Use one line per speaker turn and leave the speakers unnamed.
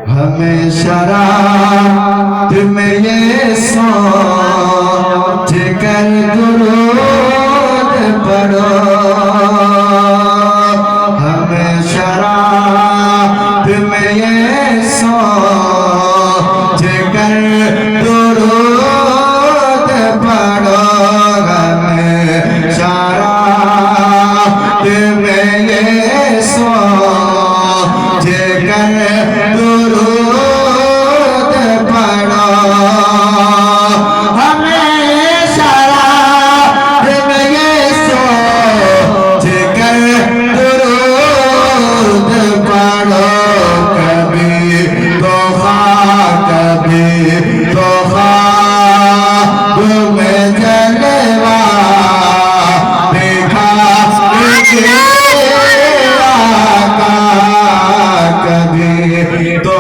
हमेशा रात में ये सोच कर दुरूद पढ़ो, हमेशा रात में ये सोच कर दुरूद पढ़ो, हमेशा रात में ये सोच कर दुरूद पढ़ो, हमेशा रात में ये सोच कर दुरूद पढ़ो। कभी तो ख्वाब में जलवा देखा कभी तो